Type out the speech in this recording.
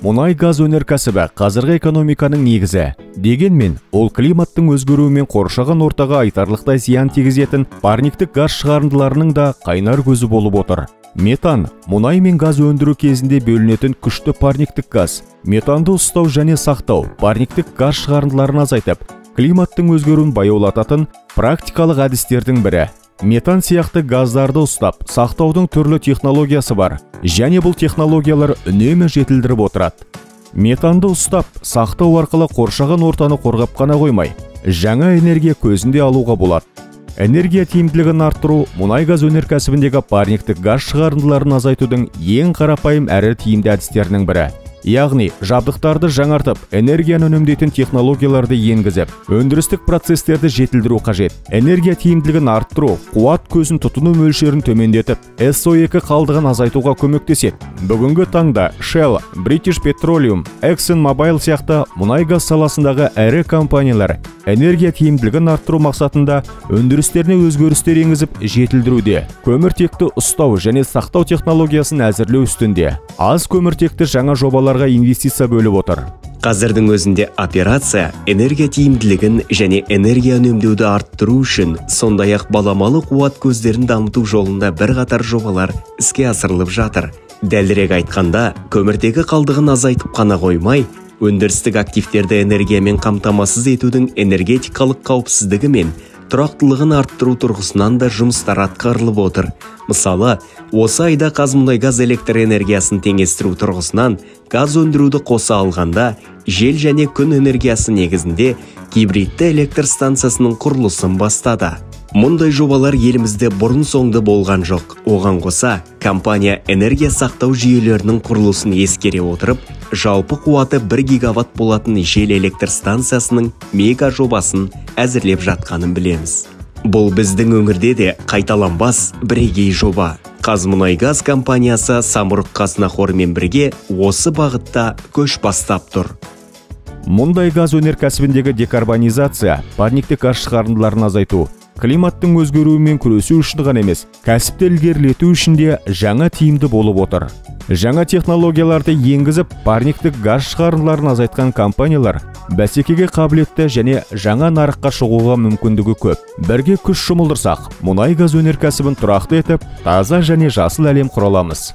Мұнай-газ өнеркәсібі қазіргі экономиканың негізі. Дегенмен, ол климаттың өзгеруімен қоршаған ортаға айтарлықтай зиян тигізетін парниктік газ шығарындыларының да қайнар көзі болып отыр. Метан – мұнай мен газ өндіру кезінде бөлінетін күшті парниктік газ. Метанды ұстау және сақтау парниктік газ шығарындыларын азайтып, климаттың өзгеруін баяулататын практикалық әдістердің бірі. Метан сияқты газдарды ұстап, сақтаудың түрлі технологиясы бар, және бұл технологиялар үнемі жетілдіріп отырады. Метанды ұстап, сақтау арқылы қоршаған ортаны қорғап қана қоймай, жаңа энергия көзінде алуға болады. Энергия тиімділігін арттыру мұнай-газ өнеркәсібіндегі парниктік газ шығарындыларын азайтудың ең қарапайым әрі тиімді әдістерінің бірі. Яғни, жабдықтарды жаңартып, энергияны үнемдейтін технологияларды енгізіп, өндірістік процестерді жетілдіру қажет. Энергия тиімділігін арттыру, қуат көзін тұтыну мөлшерін төмендетіп, SO2 қалдығын азайтуға көмектеседі. Бүгінгі таңда Shell, British Petroleum, ExxonMobil сияқты мұнай-газ саласындағы ірі компаниялар энергия тиімділігін арттыру мақсатында өндірістеріне өзгерістер енгізіп жетілдіруде. Көміртекті ұстау және сақтау технологиясын әзірлеу үстінде. Аз көміртекті жаңа жобаларға инвестиция бөліп отыр. Қазірдің өзінде операция энергия тиімділігін және энергия үнемдеуді арттыру үшін, сондай-ақ баламалы қуат көздерін дамыту жолында бірқатар жобалар іске асырылып жатыр. Дәлірек айтқанда, көміртегі қалдығын азайтып қана қоймай, өндірістік активтерді энергиямен қамтамасыз етудің энергетикалық қауіпсіздігі мен тұрақтылығын арттыру тұрғысынан да жұмыстар атқарылып отыр. Мысалы, осы айда Қазмұнайгаз электр энергиясын теңестіру тұрғысынан газ өндіруді қоса алғанда, жел және күн энергиясы негізінде гибридті электр станциясының құрылысын бастады. Мұндай жобалар елімізде бұрын-соңды болған жоқ. Оған қоса, компания энергия сақтау жүйелерінің құрылысын ескере отырып, жалпы қуаты 1 гигаватт болатын жел электр станциясының мега жобасын әзірлеп жатқанын білеміз. Бұл біздің өңірде де қайталанбас бірегей жоба. Қазмұнайгаз компаниясы Самұрық-Қазына қорымен бірге осы бағытта көш бастап тұр. Мұндай газ өнеркәсібіндегі декарбонизация, парниктік газ шығарындыларын азайту, климаттың өзгеруімен күресу үшін ғана емес, кәсіпті ілгерілету үшін де жаңа тиімді болып отыр. Жаңа технологияларды енгізіп, парниктік газ шығарындыларын азайтқан компаниялар бәсекеге қабілетті және жаңа нарыққа шығуға мүмкіндігі көп. Бірге күш жұмылдырсақ, мұнай-газ өнеркәсібін тұрақты етіп, таза және жасыл әлем құра аламыз.